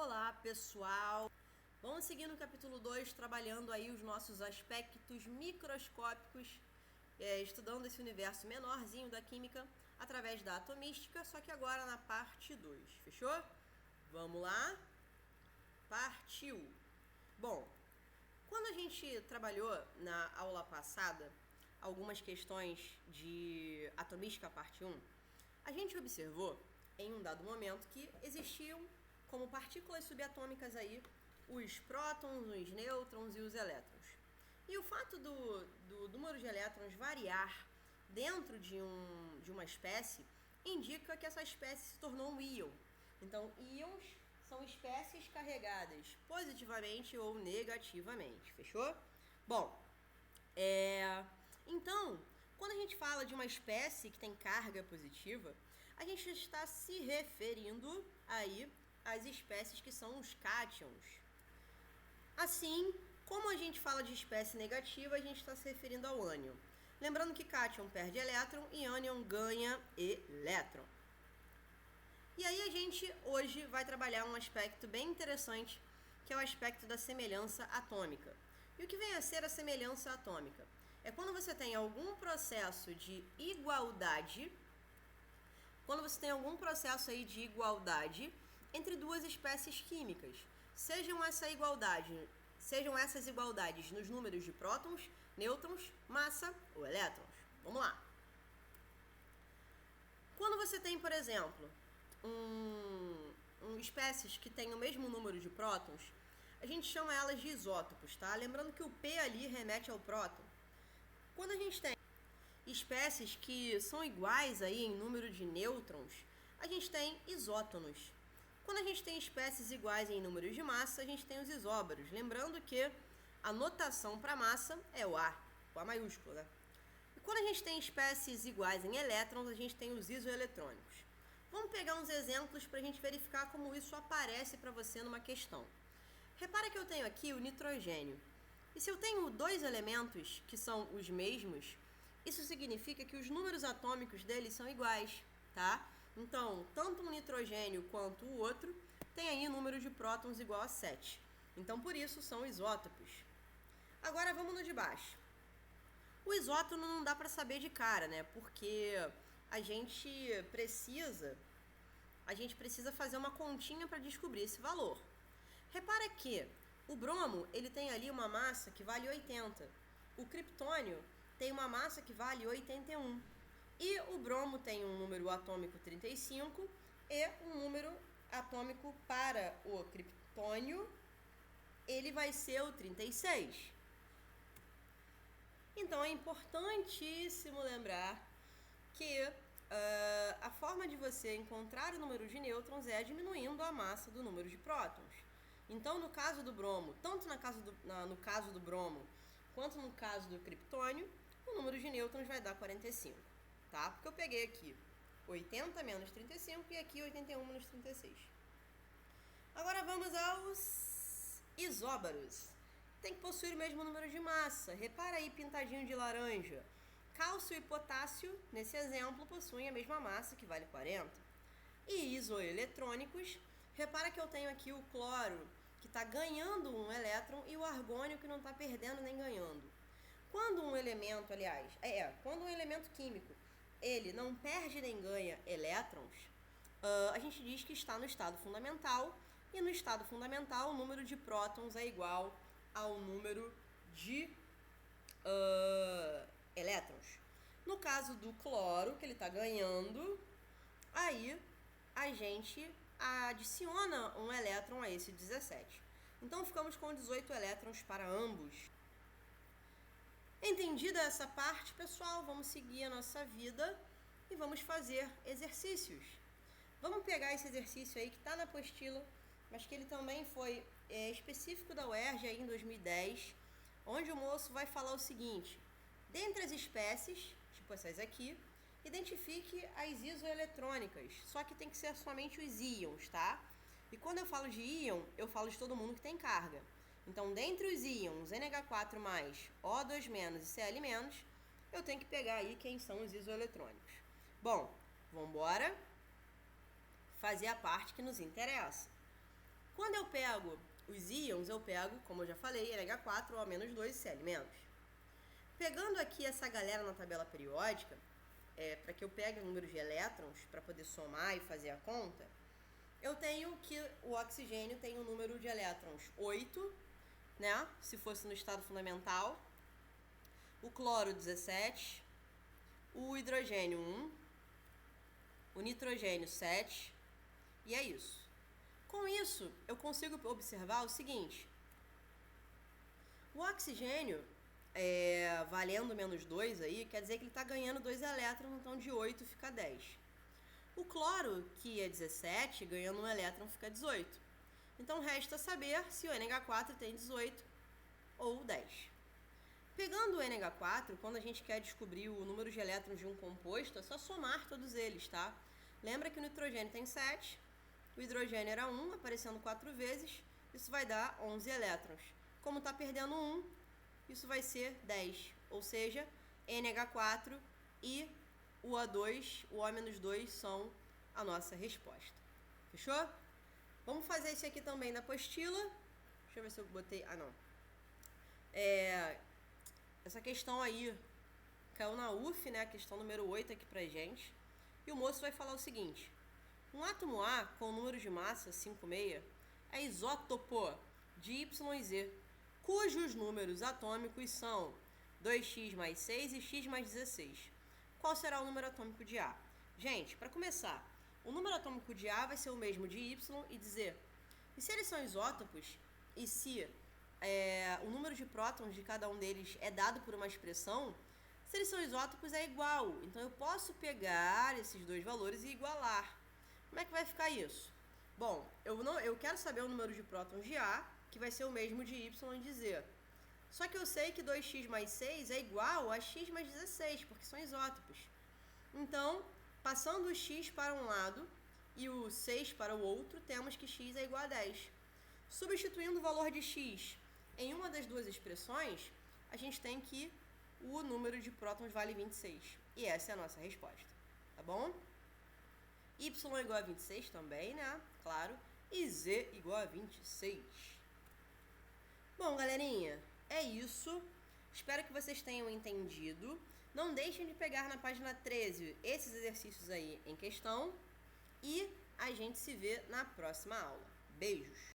Olá, pessoal! Vamos seguir no capítulo 2, trabalhando aí os nossos aspectos microscópicos, estudando esse universo menorzinho da química através da atomística, só que agora na parte 2, fechou? Vamos lá? Partiu! Bom, quando a gente trabalhou na aula passada algumas questões de atomística parte 1, a gente observou em um dado momento que existiam como partículas subatômicas aí os prótons, os nêutrons e os elétrons. E o fato do número de elétrons variar dentro de uma espécie indica que essa espécie se tornou um íon. Então, íons são espécies carregadas positivamente ou negativamente, fechou? Bom, então, quando a gente fala de uma espécie que tem carga positiva, a gente está se referindo aí às espécies que são os cátions. Assim, como a gente fala de espécie negativa, a gente está se referindo ao ânion. Lembrando que cátion perde elétron e ânion ganha elétron. E aí a gente hoje vai trabalhar um aspecto bem interessante, que é o aspecto da semelhança atômica. E o que vem a ser a semelhança atômica? É quando você tem algum processo de igualdade, entre duas espécies químicas. Sejam essas igualdades nos números de prótons, nêutrons, massa ou elétrons. Vamos lá. Quando você tem, por exemplo, espécies que têm o mesmo número de prótons, a gente chama elas de isótopos, tá? Lembrando que o P ali remete ao próton. Quando a gente tem espécies que são iguais aí em número de nêutrons, a gente tem isótonos. Quando a gente tem espécies iguais em número de massa, a gente tem os isóbaros. Lembrando que a notação para massa é o A maiúsculo, né? E quando a gente tem espécies iguais em elétrons, a gente tem os isoeletrônicos. Vamos pegar uns exemplos para a gente verificar como isso aparece para você numa questão. Repara que eu tenho aqui o nitrogênio. E se eu tenho dois elementos que são os mesmos, isso significa que os números atômicos deles são iguais, tá? Então, tanto um nitrogênio quanto o outro tem aí o número de prótons igual a 7. Então, por isso, são isótopos. Agora, vamos no de baixo. O isótono não dá para saber de cara, né? Porque a gente precisa fazer uma continha para descobrir esse valor. Repara que o bromo, ele tem ali uma massa que vale 80. O criptônio tem uma massa que vale 81. E o bromo tem um número atômico 35 e um número atômico para o criptônio, ele vai ser o 36. Então é importantíssimo lembrar que a forma de você encontrar o número de nêutrons é diminuindo a massa do número de prótons. Então, no caso do bromo, tanto no caso do bromo quanto no caso do criptônio, o número de nêutrons vai dar 45, tá? Porque eu peguei aqui 80 menos 35 e aqui 81 menos 36. Agora vamos aos isóbaros. Tem que possuir o mesmo número de massa. Repara aí, pintadinho de laranja. Cálcio e potássio, nesse exemplo, possuem a mesma massa, que vale 40. E isoeletrônicos, repara que eu tenho aqui o cloro, que está ganhando um elétron, e o argônio, que não está perdendo nem ganhando. Quando um elemento, quando um elemento químico, ele não perde nem ganha elétrons, a gente diz que está no estado fundamental, e no estado fundamental o número de prótons é igual ao número de elétrons. No caso do cloro, que ele está ganhando, aí a gente adiciona um elétron a esse 17. Então ficamos com 18 elétrons para ambos. Entendida essa parte, pessoal, vamos seguir a nossa vida e vamos fazer exercícios. Vamos pegar esse exercício aí que está na apostila, mas que ele também foi específico da UERJ aí em 2010, onde o moço vai falar o seguinte: dentre as espécies, tipo essas aqui, identifique as isoeletrônicas, só que tem que ser somente os íons, tá? E quando eu falo de íon, eu falo de todo mundo que tem carga. Então, dentre os íons NH4+, O2- e Cl-, eu tenho que pegar aí quem são os isoeletrônicos. Bom, vamos embora fazer a parte que nos interessa. Quando eu pego os íons, eu pego, como eu já falei, NH4, O-2 e Cl-. Pegando aqui essa galera na tabela periódica, para que eu pegue o número de elétrons para poder somar e fazer a conta, eu tenho que o oxigênio tem um número de elétrons 8, né? Se fosse no estado fundamental. O cloro 17, o hidrogênio 1, o nitrogênio 7, e é isso. Com isso, eu consigo observar o seguinte: o oxigênio, valendo -2 aí, quer dizer que ele está ganhando 2 elétrons, então de 8 fica 10. O cloro, que é 17, ganhando 1 elétron, fica 18. Então resta saber se o NH4 tem 18 ou 10. Pegando o NH4, quando a gente quer descobrir o número de elétrons de um composto, é só somar todos eles, tá? Lembra que o nitrogênio tem 7, o hidrogênio era 1, aparecendo 4 vezes, isso vai dar 11 elétrons. Como está perdendo 1, isso vai ser 10, ou seja, NH4 e o O2, o O-2 são a nossa resposta. Fechou? Vamos fazer isso aqui também na apostila. Deixa eu ver se eu botei... Ah, não. Essa questão aí caiu na UF, né? A questão número 8 aqui pra gente. E o moço vai falar o seguinte: um átomo A com número de massa 5,6 é isótopo de Y e Z, cujos números atômicos são 2x mais 6 e x mais 16. Qual será o número atômico de A? Gente, para começar, o número atômico de A vai ser o mesmo de Y e de Z. E se eles são isótopos, e se o número de prótons de cada um deles é dado por uma expressão, se eles são isótopos é igual. Então eu posso pegar esses dois valores e igualar. Como é que vai ficar isso? Bom, eu quero saber o número de prótons de A, que vai ser o mesmo de Y e de Z. Só que eu sei que 2x mais 6 é igual a x mais 16, porque são isótopos. Então, passando o x para um lado e o 6 para o outro, temos que x é igual a 10. Substituindo o valor de x em uma das duas expressões, a gente tem que o número de prótons vale 26. E essa é a nossa resposta, tá bom? Y igual a 26 também, né? Claro. E Z igual a 26. Bom, galerinha, é isso. Espero que vocês tenham entendido. Não deixem de pegar na página 13 esses exercícios aí em questão. E a gente se vê na próxima aula. Beijos!